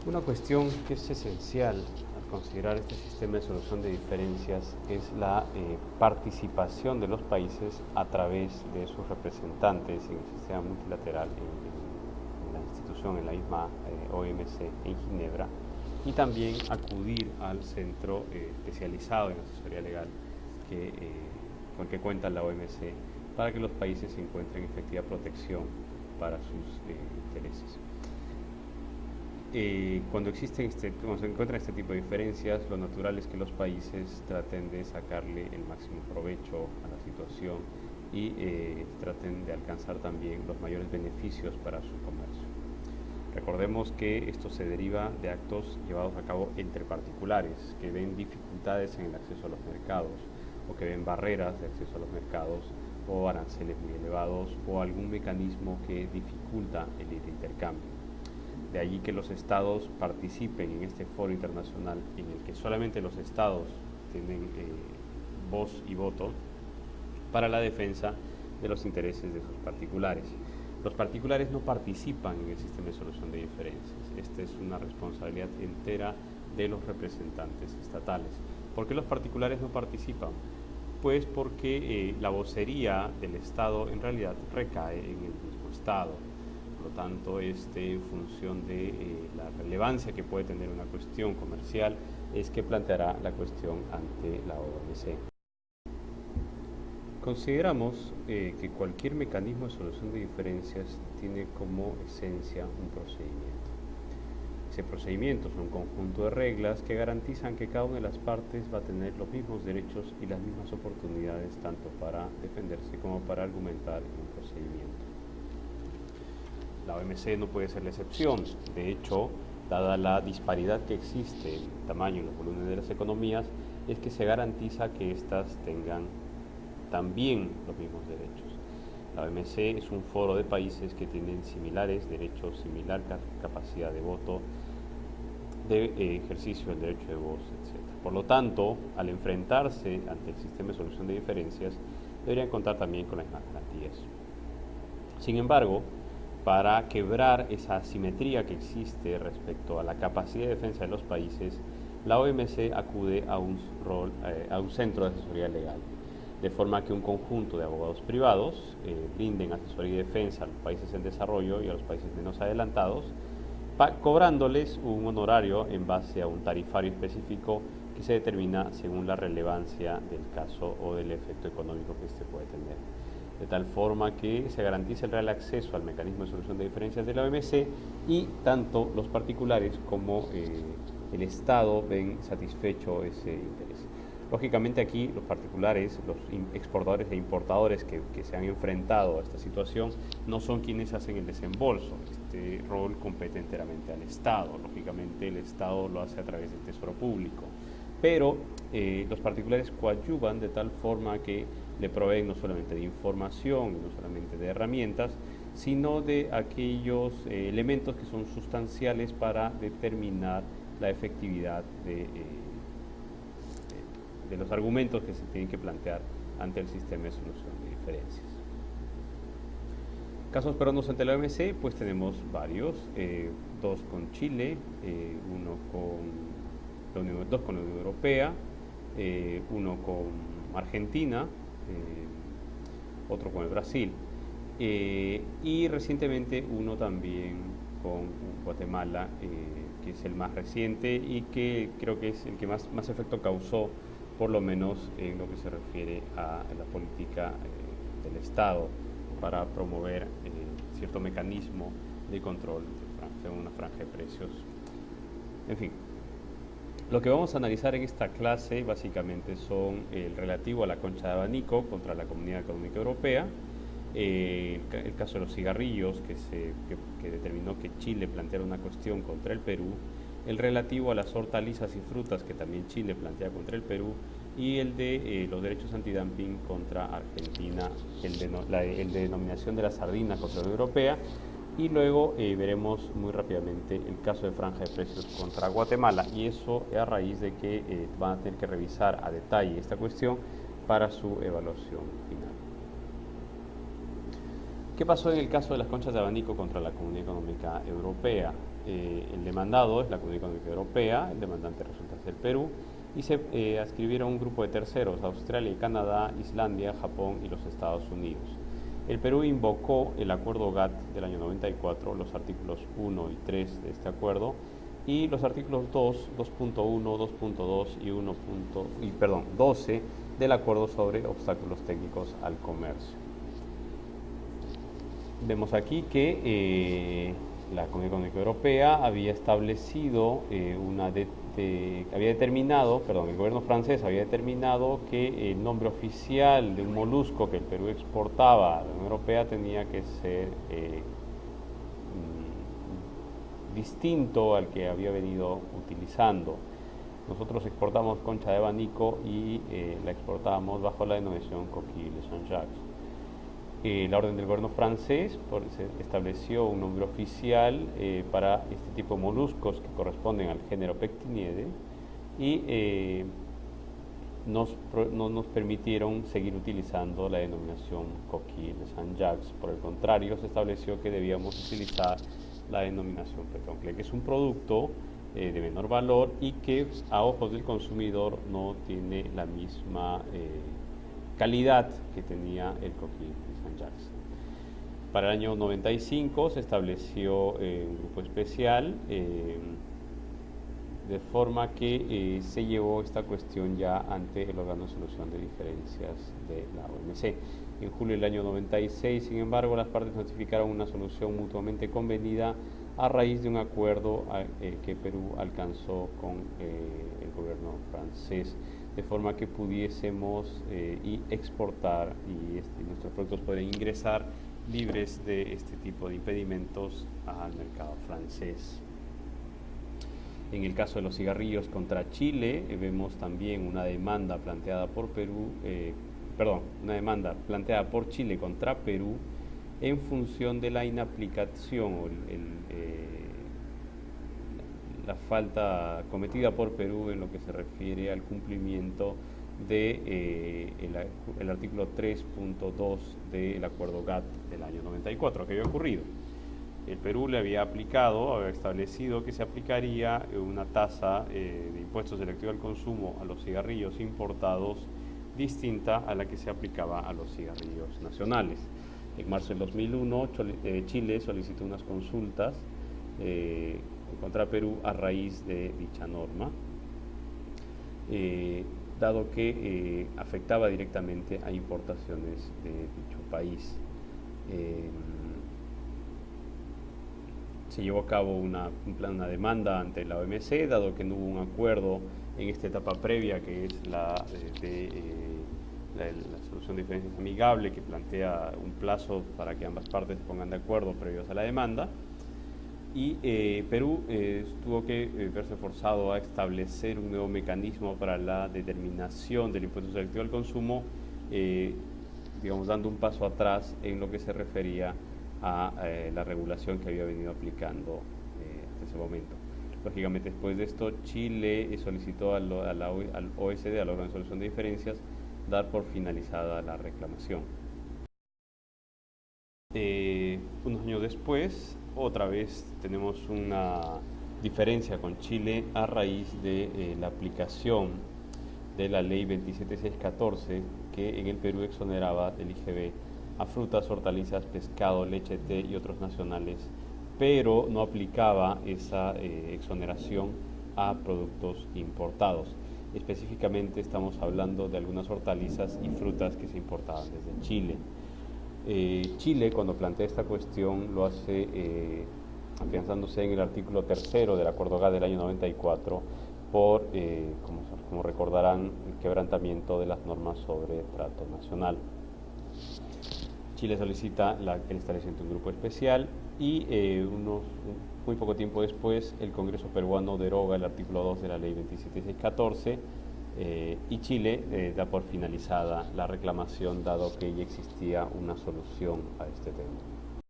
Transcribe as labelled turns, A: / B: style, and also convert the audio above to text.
A: Una cuestión que es esencial al considerar este sistema de solución de diferencias es la participación de los países a través de sus representantes en el sistema multilateral, en la institución, en la misma OMC en Ginebra, y también acudir al centro especializado en asesoría legal con el que cuenta la OMC para que los países encuentren efectiva protección para sus intereses. Cuando se encuentran este tipo de diferencias, lo natural es que los países traten de sacarle el máximo provecho a la situación y traten de alcanzar también los mayores beneficios para su comercio. Recordemos que esto se deriva de actos llevados a cabo entre particulares que ven dificultades en el acceso a los mercados o que ven barreras de acceso a los mercados o aranceles muy elevados o algún mecanismo que dificulta el intercambio. De allí que los estados participen en este foro internacional en el que solamente los estados tienen voz y voto para la defensa de los intereses de sus particulares. Los particulares no participan en el sistema de solución de diferencias. Esta es una responsabilidad entera de los representantes estatales. ¿Por qué los particulares no participan? Pues porque la vocería del Estado en realidad recae en el mismo Estado. Por lo tanto, en función de la relevancia que puede tener una cuestión comercial, es que planteará la cuestión ante la OMC. Consideramos que cualquier mecanismo de solución de diferencias tiene como esencia un procedimiento. Ese procedimiento es un conjunto de reglas que garantizan que cada una de las partes va a tener los mismos derechos y las mismas oportunidades tanto para defenderse como para argumentar en un procedimiento. La OMC no puede ser la excepción. De hecho, dada la disparidad que existe en el tamaño y los volúmenes de las economías, es que se garantiza que éstas tengan también los mismos derechos. La OMC es un foro de países que tienen similares derechos, similar capacidad de voto, de ejercicio del derecho de voz, etc. Por lo tanto, al enfrentarse ante el sistema de solución de diferencias, deberían contar también con las mismas garantías. Sin embargo, para quebrar esa asimetría que existe respecto a la capacidad de defensa de los países, la OMC acude a un centro de asesoría legal, de forma que un conjunto de abogados privados brinden asesoría y defensa a los países en desarrollo y a los países menos adelantados, cobrándoles un honorario en base a un tarifario específico que se determina según la relevancia del caso o del efecto económico que éste puede tener. De tal forma que se garantice el real acceso al mecanismo de solución de diferencias de la OMC y tanto los particulares como el Estado ven satisfecho ese interés. Lógicamente aquí los particulares, los exportadores e importadores que se han enfrentado a esta situación no son quienes hacen el desembolso. Este rol compete enteramente al Estado. Lógicamente el Estado lo hace a través del Tesoro Público. Pero los particulares coadyuvan de tal forma que le proveen no solamente de información, no solamente de herramientas, sino de aquellos elementos que son sustanciales para determinar la efectividad de los argumentos que se tienen que plantear ante el sistema de solución de diferencias. Casos peruanos ante la OMC, pues tenemos varios, dos con Chile, dos con la Unión Europea, uno con Argentina, otro con el Brasil, y recientemente uno también con Guatemala, que es el más reciente y que creo que es el que más efecto causó, por lo menos en lo que se refiere a la política del Estado para promover cierto mecanismo de control según una franja de precios. En fin, lo que vamos a analizar en esta clase básicamente son el relativo a la concha de abanico contra la Comunidad Económica Europea, el caso de los cigarrillos que determinó que Chile planteara una cuestión contra el Perú, el relativo a las hortalizas y frutas que también Chile plantea contra el Perú y el de los derechos antidumping contra Argentina, el de denominación de la sardina contra la Unión Europea y luego veremos muy rápidamente el caso de franja de precios contra Guatemala y eso a raíz de que van a tener que revisar a detalle esta cuestión para su evaluación final. ¿Qué pasó en el caso de las conchas de abanico contra la Comunidad Económica Europea? el demandado es la Comunidad Económica Europea, el demandante resulta ser Perú, y se adscribieron un grupo de terceros, Australia y Canadá, Islandia, Japón y los Estados Unidos. El Perú invocó el acuerdo GATT del año 94, los artículos 1 y 3 de este acuerdo, y los artículos 2, 2.1, 2.2 y 12 del acuerdo sobre obstáculos técnicos al comercio. Vemos aquí que la Comunidad Económica Europea había establecido el gobierno francés había determinado que el nombre oficial de un molusco que el Perú exportaba a la Unión Europea tenía que ser distinto al que había venido utilizando. Nosotros exportamos concha de abanico y la exportábamos bajo la denominación Coquille de Saint-Jacques. La orden del gobierno francés estableció un nombre oficial para este tipo de moluscos que corresponden al género Pectinidae y no nos permitieron seguir utilizando la denominación Coquille de Saint-Jacques. Por el contrario, se estableció que debíamos utilizar la denominación Petoncle, que es un producto de menor valor y que a ojos del consumidor no tiene la misma calidad que tenía el Coquille de Saint-Jacques. Para el año 95 se estableció un grupo especial, de forma que se llevó esta cuestión ya ante el órgano de solución de diferencias de la OMC. En julio del año 96, sin embargo, las partes notificaron una solución mutuamente convenida a raíz de un acuerdo que Perú alcanzó con el gobierno francés, de forma que pudiésemos exportar y nuestros productos pueden ingresar libres de este tipo de impedimentos al mercado francés. En el caso de los cigarrillos contra Chile, vemos también una demanda planteada por Chile contra Perú en función de la inaplicación o la falta cometida por Perú en lo que se refiere al cumplimiento de el artículo 3.2 del acuerdo GATT del año 94, que había ocurrido. El Perú le había establecido que se aplicaría una tasa de impuesto selectivo al consumo a los cigarrillos importados distinta a la que se aplicaba a los cigarrillos nacionales. En marzo del 2001, Chile solicitó unas consultas contra Perú a raíz de dicha norma, dado que afectaba directamente a importaciones de dicho país. Se llevó a cabo una demanda ante la OMC, dado que no hubo un acuerdo en esta etapa previa, que es la solución de diferencias amigable, que plantea un plazo para que ambas partes se pongan de acuerdo previos a la demanda. Y Perú tuvo que verse forzado a establecer un nuevo mecanismo para la determinación del impuesto selectivo al consumo, dando un paso atrás en lo que se refería a la regulación que había venido aplicando hasta ese momento. Lógicamente, después de esto, Chile solicitó al OECD, al órgano de solución de diferencias, dar por finalizada la reclamación. Unos años después, otra vez tenemos una diferencia con Chile a raíz de la aplicación de la ley 27614, que en el Perú exoneraba del IGB a frutas, hortalizas, pescado, leche, té y otros nacionales, pero no aplicaba esa exoneración a productos importados. Específicamente estamos hablando de algunas hortalizas y frutas que se importaban desde Chile. Chile, cuando plantea esta cuestión, lo hace afianzándose en el artículo 3 del Acuerdo GATT del año 94 por, como recordarán, el quebrantamiento de las normas sobre trato nacional. Chile solicita el establecimiento de un grupo especial y muy poco tiempo después el Congreso peruano deroga el artículo 2 de la ley 27614 y Chile da por finalizada la reclamación, dado que ya existía una solución a este tema.